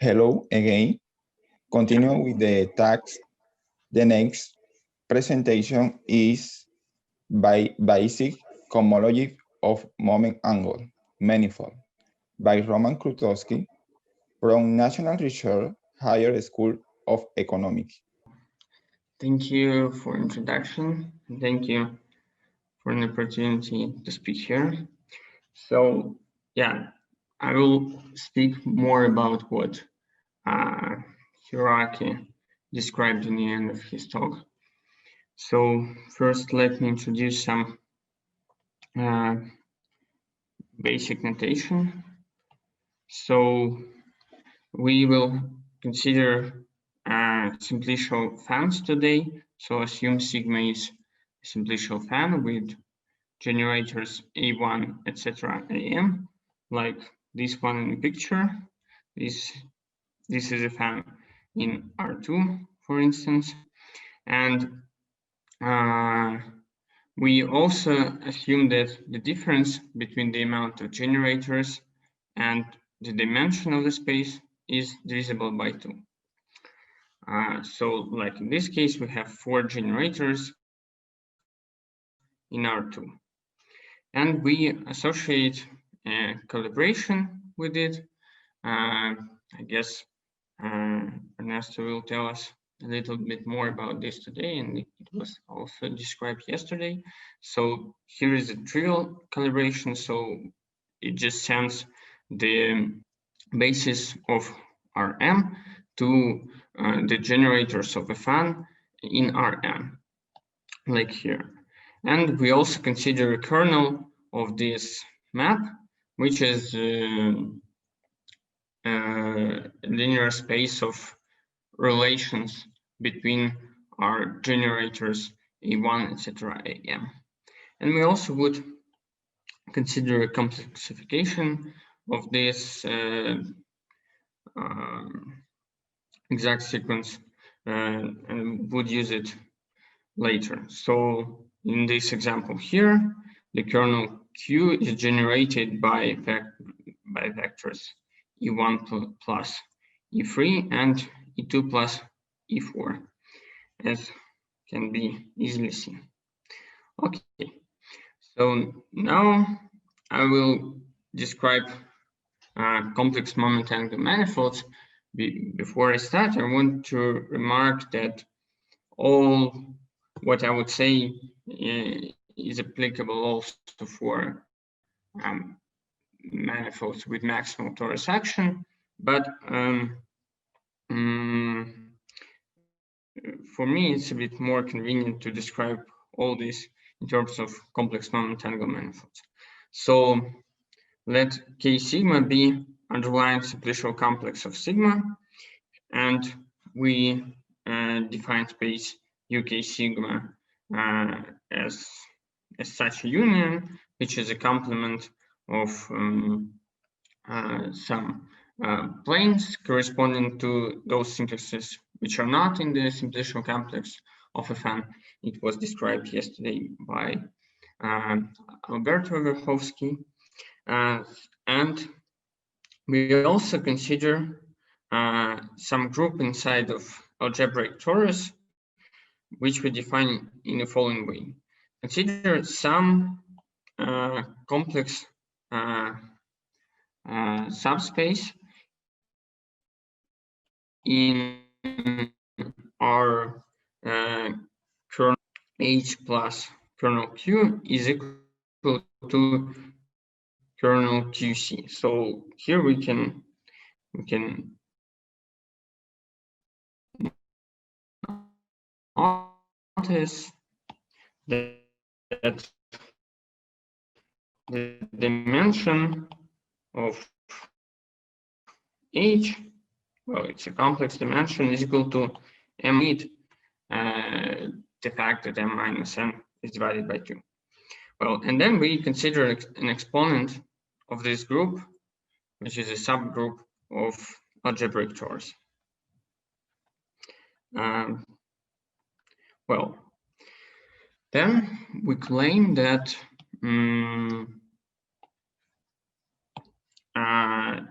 Hello again. Continue with the task. The next presentation is by basic cohomology of moment angle manifold by Rham and Krutowski from National Research Higher School of Economics. Thank you for introduction. Thank you for an opportunity to speak here. So yeah, I will speak more about what Hiroaki described in the end of his talk. So first, let me introduce some basic notation. So we will consider simplicial fans today. So assume sigma is a simplicial fan with generators A1, etc. AM, like this one in the picture. This is a fan in R2, for instance. And we also assume that the difference between the amount of generators and the dimension of the space is divisible by 2. So like in this case, we have 4 generators in R2. And we associate calibration with it. I guess Ernesto will tell us a little bit more about this today, and it was also described yesterday. So here is a trivial calibration. So it just sends the basis of Rm to the generators of a fan in Rm, like here. And we also consider a kernel of this map, which is a linear space of relations between our generators A1, etc., AM. And we also would consider a complexification of this exact sequence and would use it later. So in this example here, the kernel Q is generated by vectors E1 plus E3 and E2 plus E4, as can be easily seen. Okay, so now I will describe complex moment angle manifolds. Before I start, I want to remark that all what I would say is applicable also for manifolds with maximal torus action, but for me it's a bit more convenient to describe all this in terms of complex moment angle manifolds. So let K sigma be underlying simplicial complex of sigma, and we define space UK sigma as such a union, which is a complement of some planes corresponding to those simplexes which are not in the simplicial complex of a fan. It was described yesterday by Alberto Verhofsky. And we also consider some group inside of algebraic torus, which we define in the following way. Consider some complex subspace in our kernel H plus kernel Q is equal to kernel QC. So here we can notice that the dimension of H, well, it's a complex dimension, is equal to M8, the fact that M minus N is divided by 2. Well, and then we consider an exponent of this group, which is a subgroup of algebraic torus. Well, then we claim that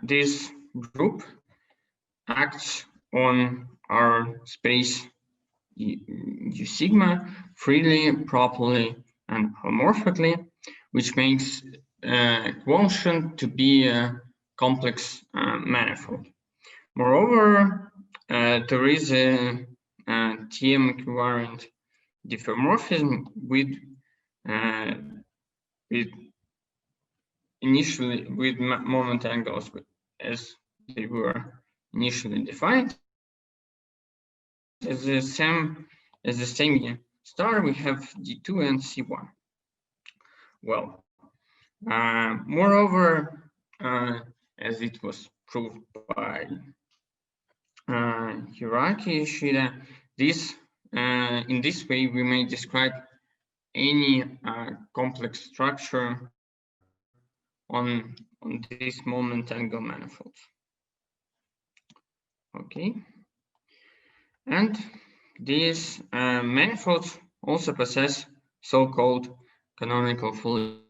this group acts on our space U sigma freely, properly, and holomorphically, which makes quotient to be a complex manifold. Moreover, there is a TM equivalent diffeomorphism with moment angles as they were initially defined. As the same star, we have D2 and C1. Well, moreover, as it was proved by Hiroaki Ishida, in this way we may describe any complex structure on these moment angle manifolds. Okay, and these manifolds also possess so-called canonical foliation.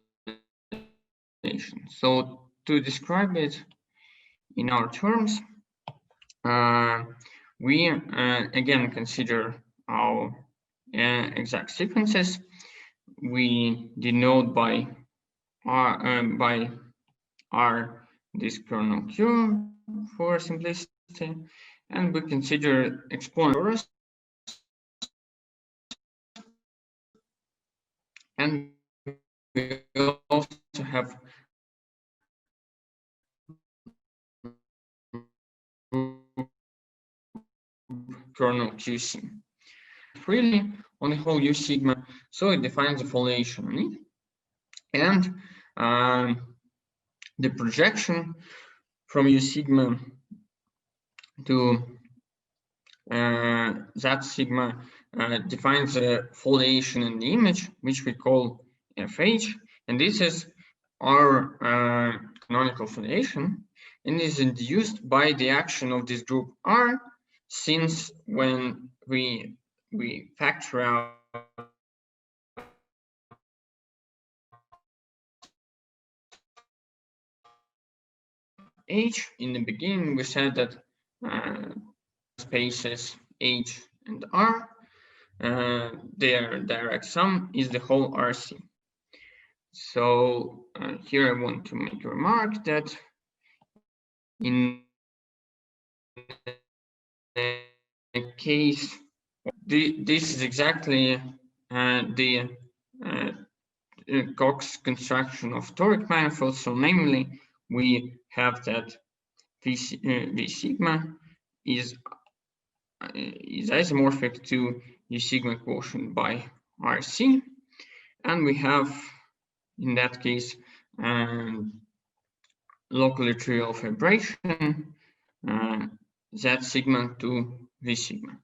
So to describe it in our terms, we again consider our exact sequences. We denote by R this kernel Q for simplicity, and we consider exponent, and we also have kernel QC freely on the whole U sigma, so it defines a foliation on it, and the projection from U sigma to that sigma defines a foliation in the image, which we call FH, and this is our canonical foliation, and is induced by the action of this group R, since when we factor out H, in the beginning we said that spaces H and R, their direct sum is the whole RC. So here I want to make a remark that in the case, this is exactly the Cox construction of toric manifolds. So namely, we have that V sigma is isomorphic to U sigma quotient by RC, and we have in that case locally trivial vibration Z sigma to V sigma.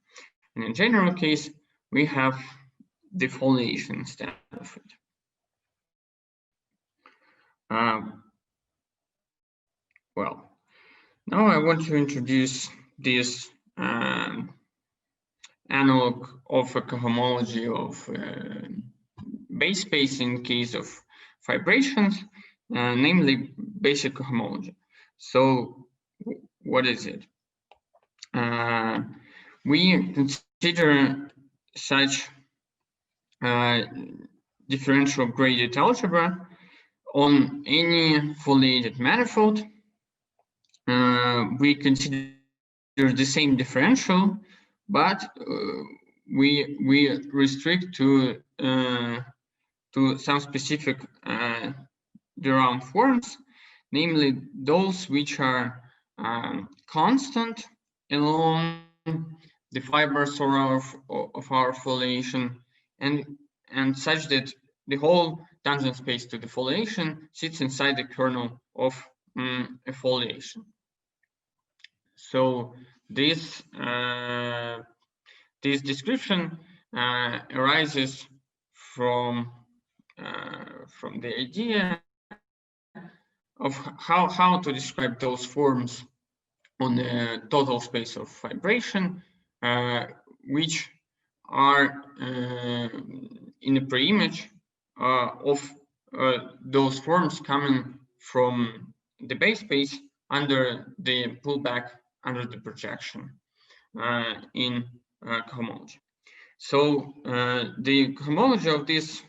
And in general case, we have the foliation instead of it. Well, now I want to introduce this analog of a cohomology of base space in case of vibrations, namely basic cohomology. So what is it? We consider such differential gradient algebra on any foliated manifold. We consider the same differential, but we restrict to some specific de Rham forms, namely those which are constant along the fibers of our foliation, and such that the whole tangent space to the foliation sits inside the kernel of a foliation. So this description arises from the idea of how to describe those forms on the total space of vibration, which are in the pre-image of those forms coming from the base space under the pullback the projection in cohomology. So the cohomology of this.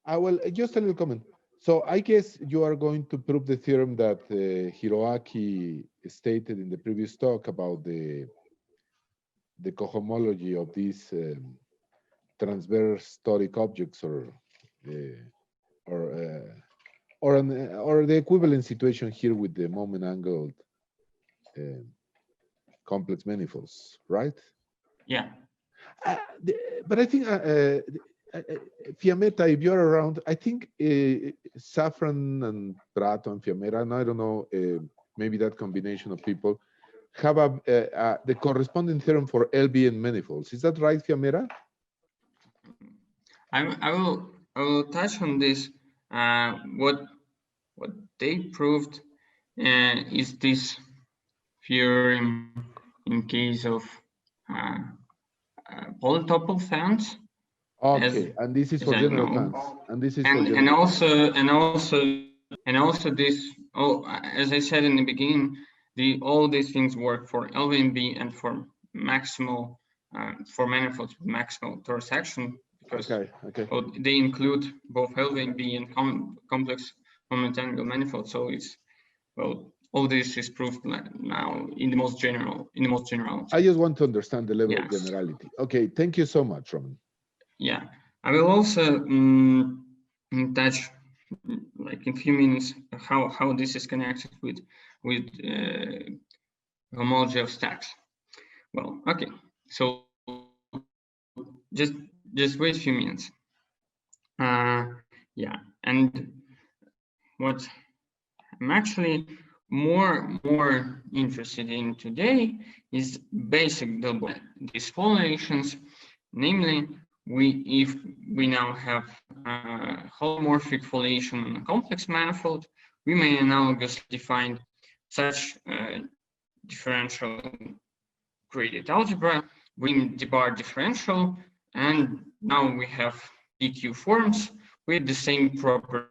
I will just a little comment. So I guess you are going to prove the theorem that Hiroaki stated in the previous talk about the cohomology of these transverse toric objects, or the equivalent situation here with the moment angled complex manifolds, right? Yeah. But I think Fiammetta, if you're around, I think Zaffran and Prato and Fiammetta, and I don't know, maybe that combination of people have the corresponding theorem for LBN manifolds. Is that right, Fiammetta? I will touch on this. What they proved is this theorem in case of polytopic fans. Okay, and this is for general fans, and this is for general and also this. Oh, as I said in the beginning, all these things work for LVMB and for maximal for manifolds with maximal torus action, because they include both LVMB and complex moment angle manifold. So it's, well, all this is proved now in the most general. I just want to understand the level of generality. Okay, thank you so much, Roman. Yeah, I will also touch, like in a few minutes, how this is connected with homology of stacks. Well, okay, so just wait a few minutes. Yeah, and what I'm actually more interested in today is basic Dolbeault, these foliations, namely, if we now have holomorphic foliation on a complex manifold, we may analogously define such differential graded algebra, Rham Dolbeault differential, and now we have PQ forms with the same property.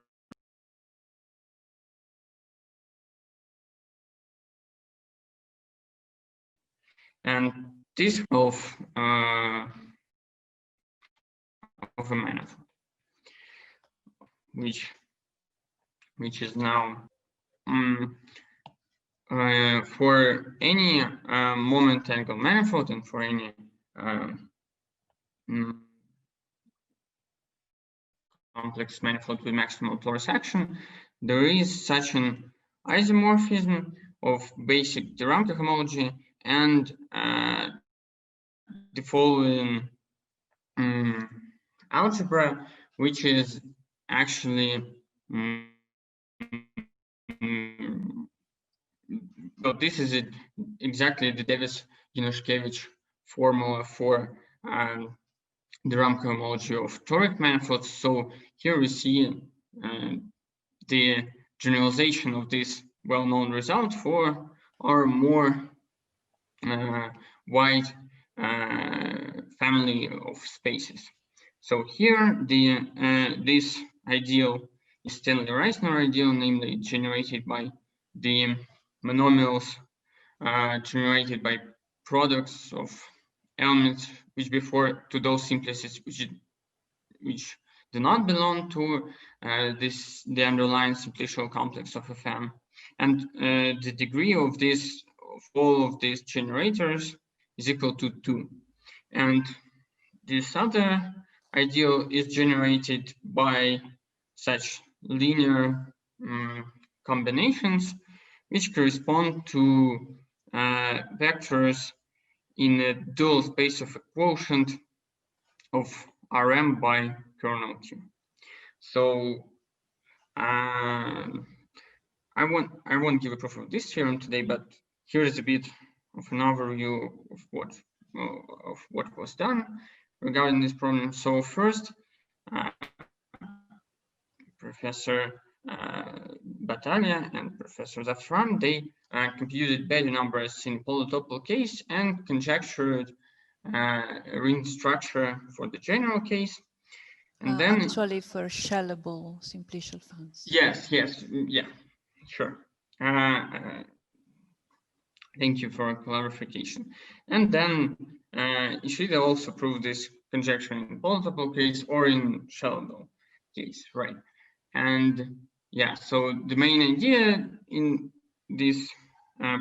And this of a manifold, which is now for any moment angle manifold and for any complex manifold with maximal torus action, there is such an isomorphism of basic de Rham cohomology and the following algebra, which is actually but this is exactly the Davis-Januszkiewicz formula for the Rham cohomology of toric manifolds. So here we see the generalization of this well-known result for our more wide family of spaces. So here this ideal is still the Reisner ideal, namely generated by the monomials generated by products of elements which before to those simplices which do not belong to the underlying simplicial complex of FM, and the degree of all of these generators is equal to 2, and this other ideal is generated by such linear combinations which correspond to vectors in a dual space of a quotient of Rm by kernel Q. So I won't give a proof of this theorem today, but here is a bit of an overview of what was done regarding this problem. So first, Professor Battaglia and Professor Zaffran, they computed better numbers in polytopic case and conjectured ring structure for the general case. And then actually for shellable simplicial fans. Yes, yeah, sure. Thank you for clarification. And then Ishida also proved this conjecture in polytopic case or in shallow case, right? And yeah, so the main idea in these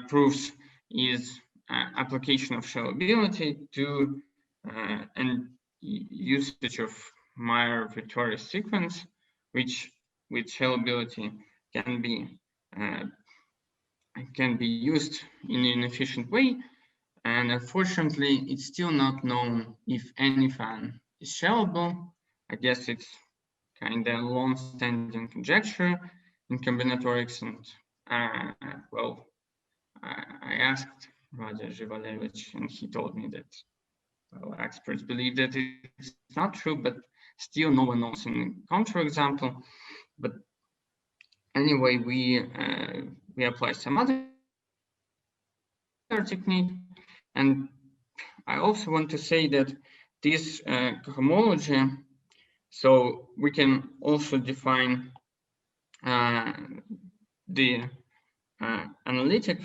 proofs is application of shallowability to and usage of Meyer-Vittori sequence, which with shallowability can be used in an efficient way. And unfortunately, it's still not known if any fan is shallowable. I guess it's kind of long-standing conjecture in combinatorics. And well, I asked Roger Zhivalevich, and he told me that well, experts believe that it's not true, but still no one knows in Kong, for example. But anyway, we apply some other technique, and I also want to say that this cohomology, so we can also define the analytic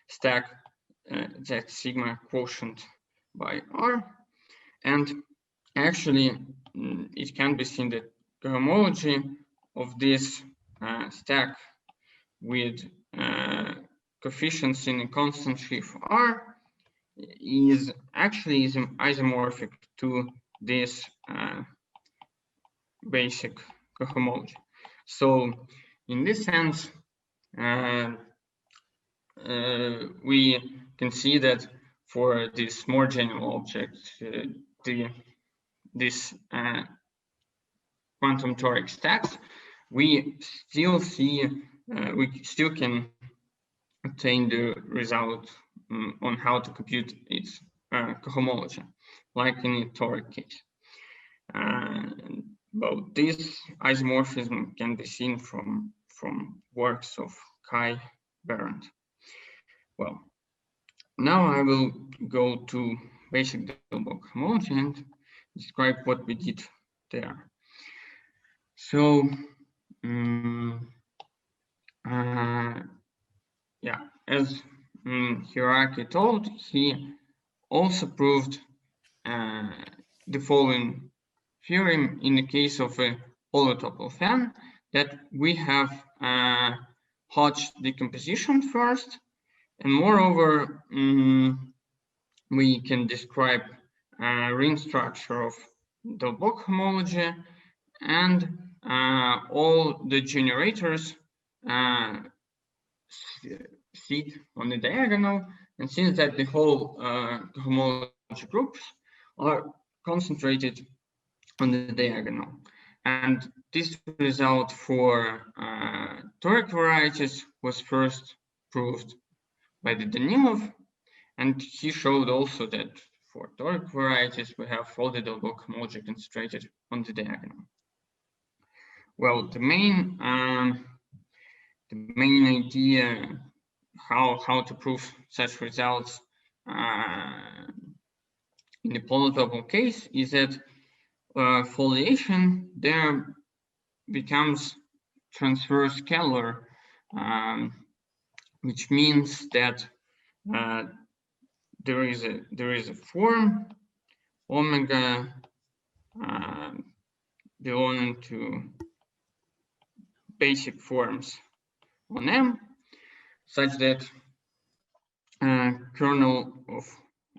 stack that sigma quotient by R, and actually it can be seen that cohomology of this stack with coefficients in a constant sheaf R is actually isomorphic to this basic cohomology. So in this sense, we can see that for this more general object, this quantum toric stacks, we still see, we still can obtain the result on how to compute its cohomology, like in a toric case. Well, this isomorphism can be seen from works of Kai Berendt. Well, now I will go to basic Dolbeault cohomology and describe what we did there. So, yeah, as Hiroaki told, he also proved the following theorem in the case of a polytopic fan, that we have Hodge decomposition first, and moreover, we can describe ring structure of Dolbeault homology, and all the generators sit on the diagonal, and since that the whole homology groups are concentrated on the diagonal. And this result for toric varieties was first proved by the Danilov, and he showed also that for toric varieties we have all the Dolbeault homology concentrated on the diagonal. Well, the main idea how to prove such results in the polytopic case is that foliation there becomes transverse scalar, which means that there is a form omega belonging to basic forms on M, such that kernel of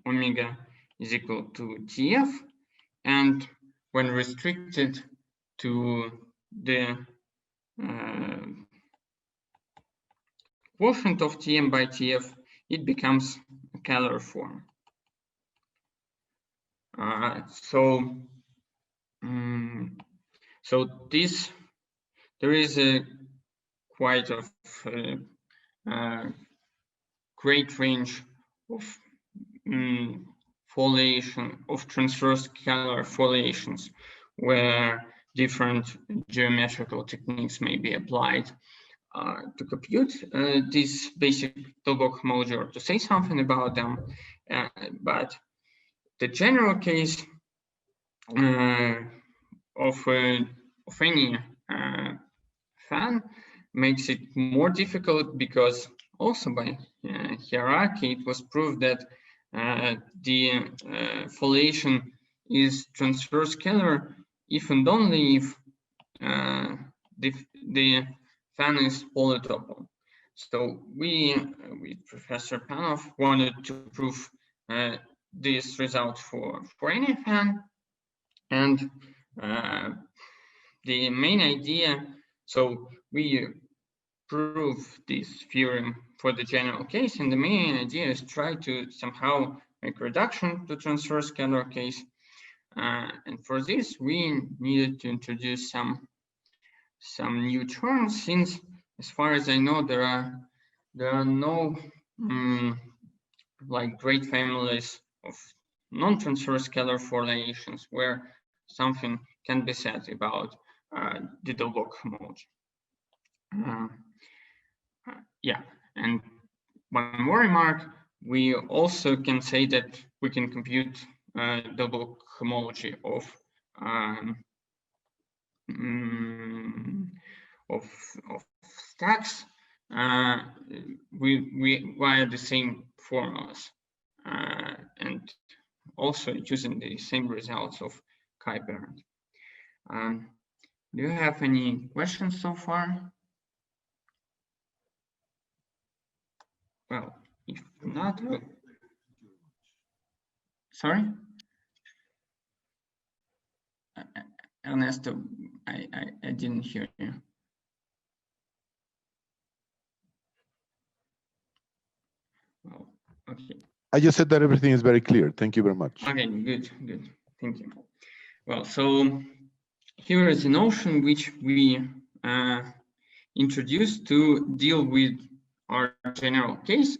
omega is equal to TF, and when restricted to the quotient of Tm by Tf, it becomes a scalar form. So this, there is a quite of great range of foliation, of transverse scalar foliations, where different geometrical techniques may be applied to compute this basic Dolbeault homology, or to say something about them. But the general case of any fan makes it more difficult, because also by Hiroaki, it was proved that the foliation is transverse scalar if and only if the fan is polytopic. So we, with Professor Panov, wanted to prove this result for any fan, and the main idea. So we prove this theorem for the general case, and the main idea is try to somehow make reduction to transverse scalar case. And for this, we needed to introduce some new terms, since, as far as I know, there are no like great families of non-transverse scalar foliations where something can be said about the Dolbeault homology. Yeah, and one more remark, we also can say that we can compute Dolbeault homology of stacks we via the same formulas, and also using the same results of chi-parent. Do you have any questions so far? Well, if not, sorry? Ernesto, I didn't hear you. Well, okay. I just said that everything is very clear. Thank you very much. Okay, good. Thank you. Well, so here is a notion which we introduced to deal with our general case,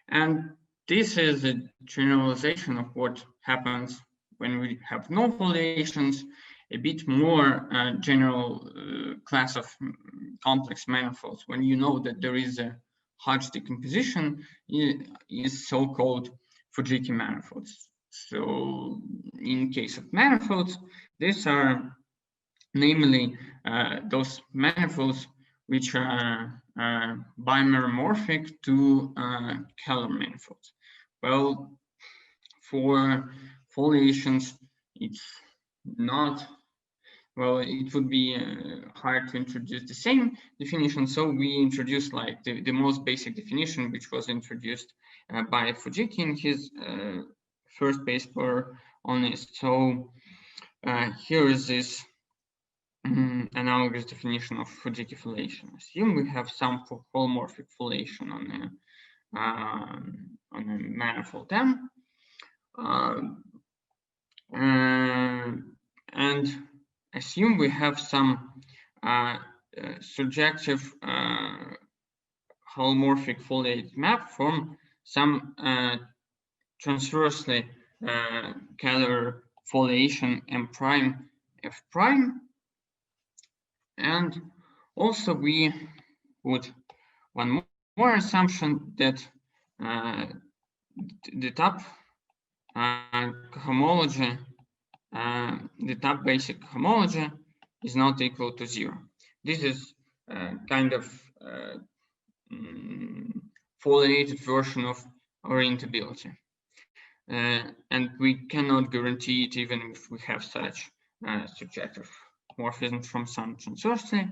and this is a generalization of what happens when we have no foliations, a bit more general class of complex manifolds, when you know that there is a Hodge decomposition, is so-called Fujiki manifolds. So in case of manifolds, these are namely those manifolds which are bimeromorphic to Kähler manifolds. Well, for foliations, it's not, well, it would be hard to introduce the same definition, so we introduced like the most basic definition, which was introduced by Fujiki in his first paper on this. So here is this analogous definition of Fujiki foliation. Assume we have some holomorphic foliation on a manifold M, and assume we have some surjective holomorphic foliated map from some transversely Kähler foliation M prime F prime. And also we put one more assumption that the top homology, the top basic homology is not equal to 0. This is kind of foliated version of orientability. And we cannot guarantee it even if we have such surjective morphism from some transversely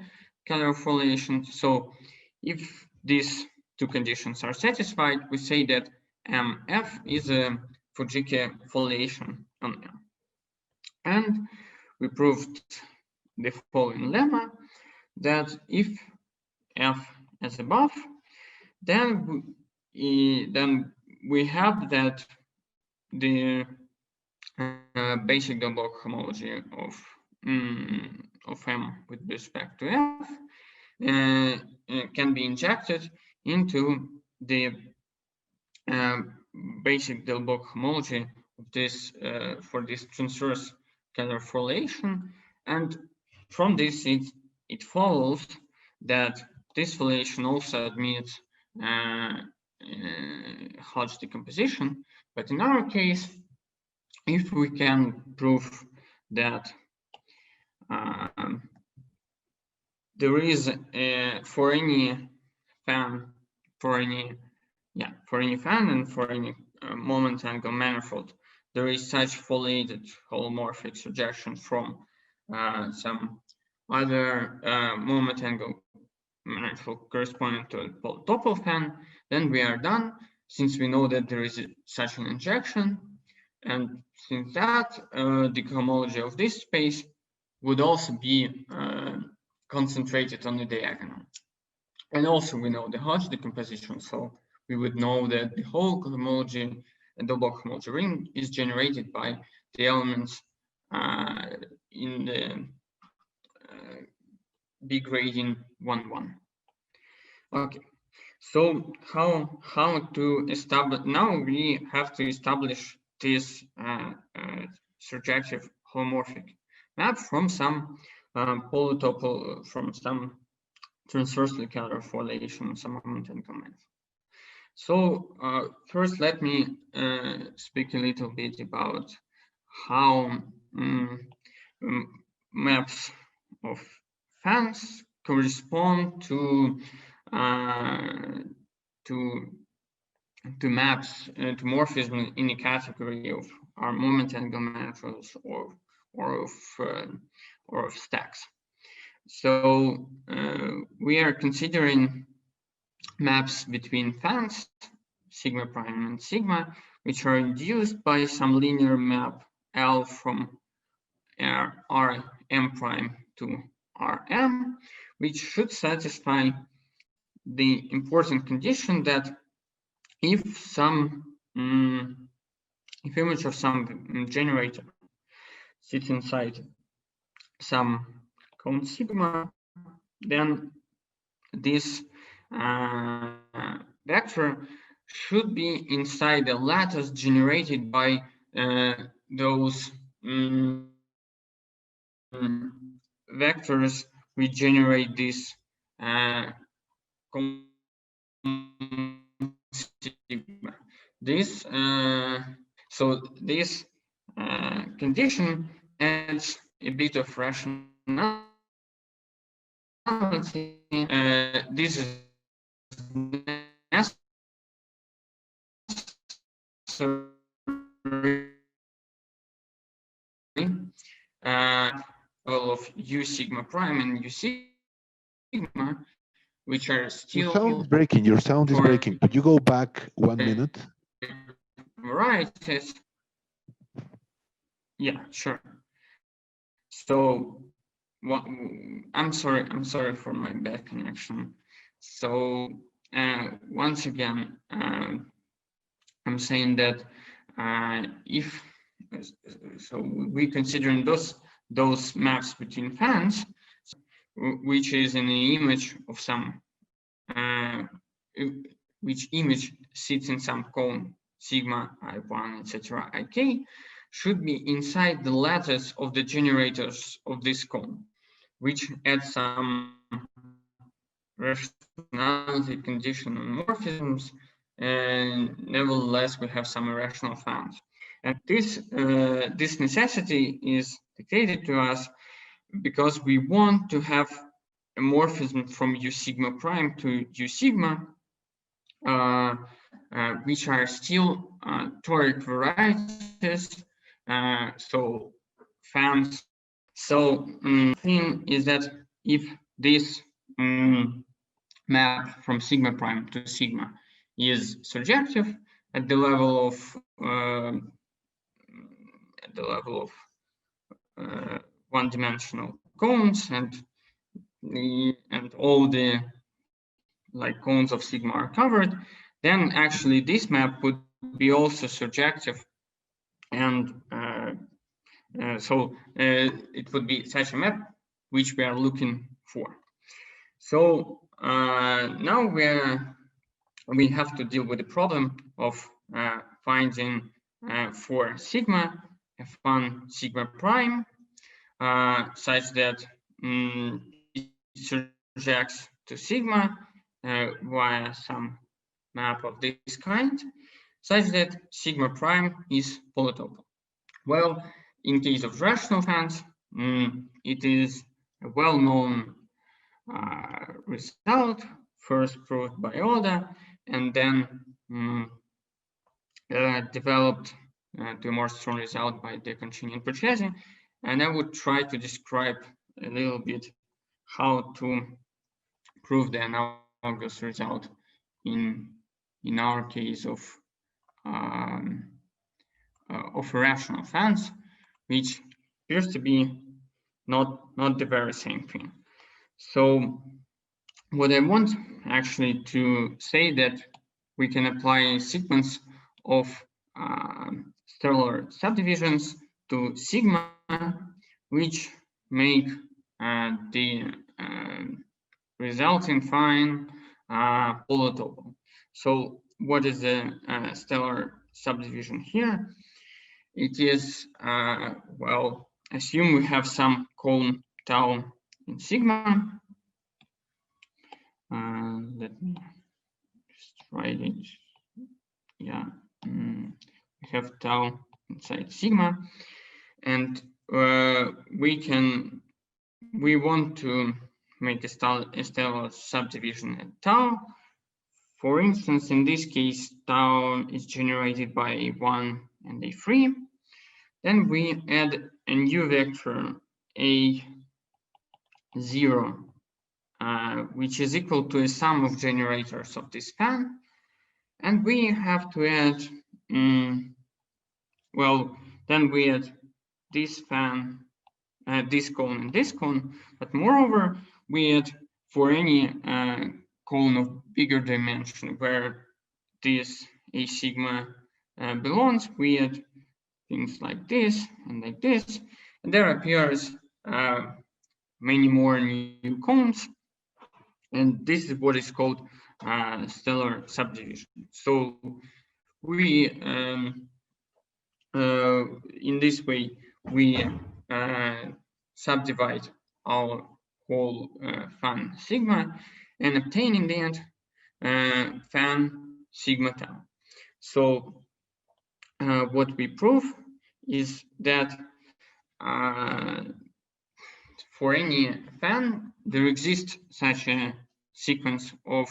Kähler foliation. So if these two conditions are satisfied, we say that MF is a Fujiki foliation on M. And we proved the following lemma, that if F is above, then we have that the basic Dolbeault homology of M with respect to F can be injected into the basic Dolbeault homology of this for this transverse Kähler foliation, and from this it follows that this foliation also admits Hodge decomposition. But in our case, if we can prove that there is for any fan for any fan and for any moment angle manifold, there is such foliated holomorphic surjection from some other moment angle manifold corresponding to a polytopic fan, then we are done, since we know that there is such an injection. And since that, the cohomology of this space would also be concentrated on the diagonal. And also we know the Hodge decomposition, so we would know that the whole cohomology and Dolbeault cohomology ring is generated by the elements in the B gradient 1, 1. Okay, so how to establish? Now we have to establish this surjective holomorphic map from some polytopic, from some transversely color foliation, some moment angle manifold. So first, let me speak a little bit about how maps of fans correspond to maps to morphism in a category of our moment angle manifolds or of stacks. So we are considering maps between fans, sigma prime and sigma, which are induced by some linear map L from Rm prime to Rm, which should satisfy the important condition that if image of some generator sits inside some cone sigma, then this vector should be inside the lattice generated by those vectors we generate this sigma. This so this condition adds a bit of rationality. This is necessary of U sigma prime and U sigma, which are still. Your sound is breaking. Your sound is breaking. Could you go back 1 minute? Varieties. Yeah, sure. So, I'm sorry for my bad connection. So, once again, I'm saying that if so, we considering those maps between fans, which is in the image of some which image sits in some cone sigma I1 etc. ik, should be inside the lattice of the generators of this cone, which adds some rationality condition on morphisms, and nevertheless we have some irrational fans. And this necessity is dictated to us because we want to have a morphism from U sigma prime to U sigma, which are still toric varieties, so fans. So thing is that if this map from sigma prime to sigma is surjective at the level of one-dimensional cones and all the cones of sigma are covered, then actually this map would be also surjective, and so it would be such a map which we are looking for. So now we have to deal with the problem of finding for sigma F1 sigma prime such that it surjects to sigma via some map of this kind, such that sigma prime is polytopic. Well, in case of rational fans, it is a well-known result, first proved by Oda, and then developed to a more strong result by the continuing purchasing. And I would try to describe a little bit how to prove the analogous result in our case of irrational fans, which appears to be not the very same thing. So what I want actually to say that we can apply a sequence of stellar subdivisions to sigma, which make the resulting fine polytopic. So what is the stellar subdivision here? It is, well, assume we have some column tau in sigma. Let me just write it. Yeah, we have tau inside sigma, and we want to make a stellar subdivision at tau. For instance, in this case, tau is generated by A1 and A3. Then we add a new vector A0, which is equal to a sum of generators of this span. And we have to add, well, then we add this span, this cone and this cone. But moreover, we add for any cone of bigger dimension where this A sigma belongs, we add things like this and like this, and there appears many more new cones, and this is what is called stellar subdivision. So we in this way we subdivide our whole fan sigma and obtain in the end fan sigma tau. So what we prove is that for any fan, there exists such a sequence of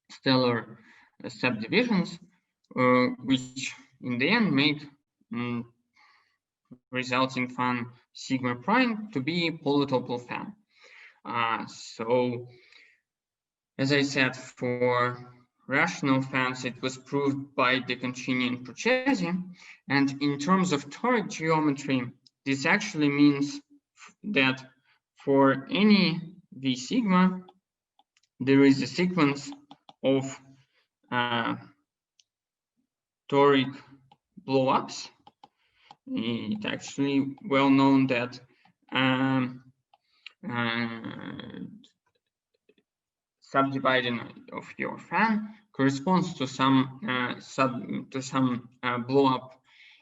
stellar subdivisions, which in the end make resulting fan sigma prime to be polytopic fan. So, as I said, for rational fans, it was proved by the continuing purchasing, and in terms of toric geometry, this actually means that for any V sigma, there is a sequence of toric blow-ups. It's actually well known that subdividing of your fan corresponds to some blow-up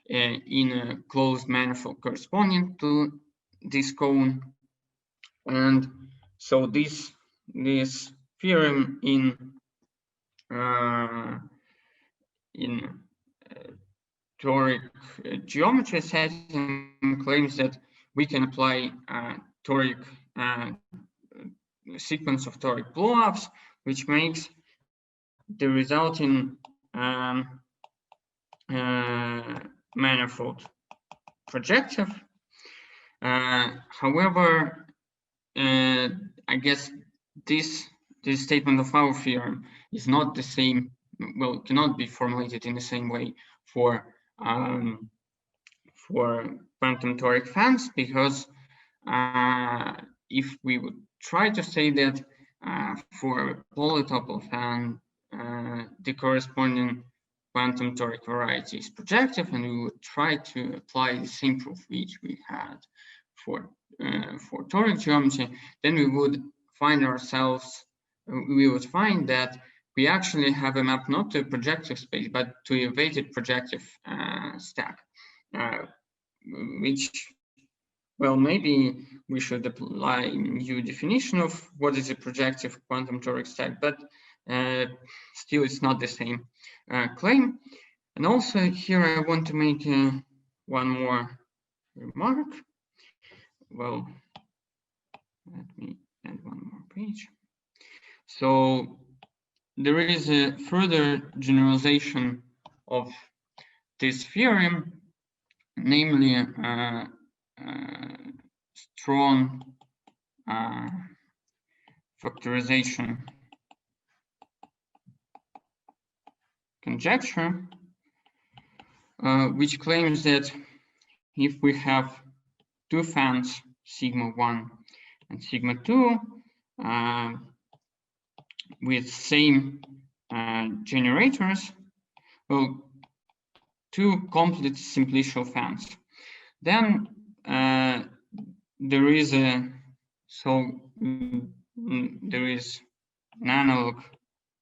in a closed manifold corresponding to this cone, and so this theorem in toric geometry setting claims that we can apply toric sequence of toric blow-ups, which makes the resulting manifold projective. However, I guess this statement of our theorem is not the same. Well, cannot be formulated in the same way for quantum toric fans, because if we would try to say that for a polytopic fan, the corresponding quantum toric variety is projective, and we would try to apply the same proof which we had for toric geometry, then we would find that we actually have a map not to a projective space, but to a weighted projective stack, which, well, maybe we should apply a new definition of what is a projective quantum toric stack, but still it's not the same claim. And also here I want to make one more remark. Well, let me add one more page. So there is a further generalization of this theorem, namely strong factorization conjecture, which claims that if we have two fans, sigma 1 and sigma 2, with same generators, well, two complete simplicial fans, then there is an analog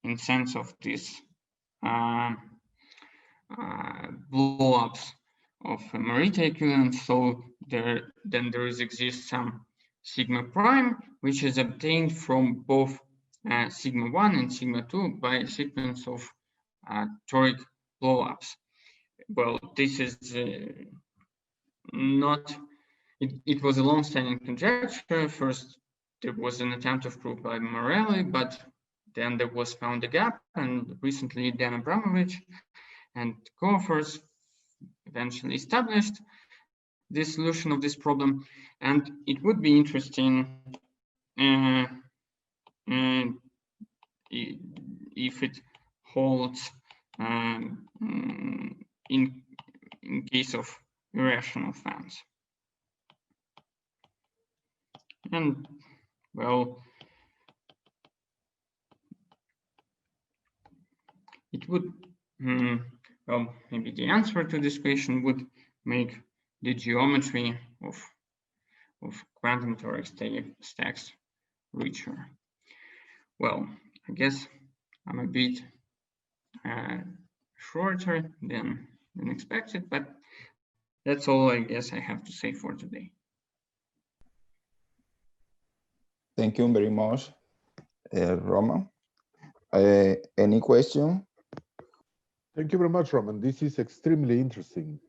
in sense of this blow-ups of Morita equivalence. So there exists some sigma prime, which is obtained from both sigma 1 and sigma 2 by a sequence of toric blow-ups. Well, this is not, it was a long-standing conjecture. First, there was an attempt of proof by Morelli, but then there was found a gap, and recently Dan Abramovich and co-authors eventually established the solution of this problem. And it would be interesting if it holds in case of irrational fans. And well, it would, well, maybe the answer to this question would make the geometry of quantum toric stacks richer. Well, I guess I'm a bit shorter than expected, but that's all I guess I have to say for today. Thank you very much, Roman. Any question? Thank you very much, Roman. This is extremely interesting.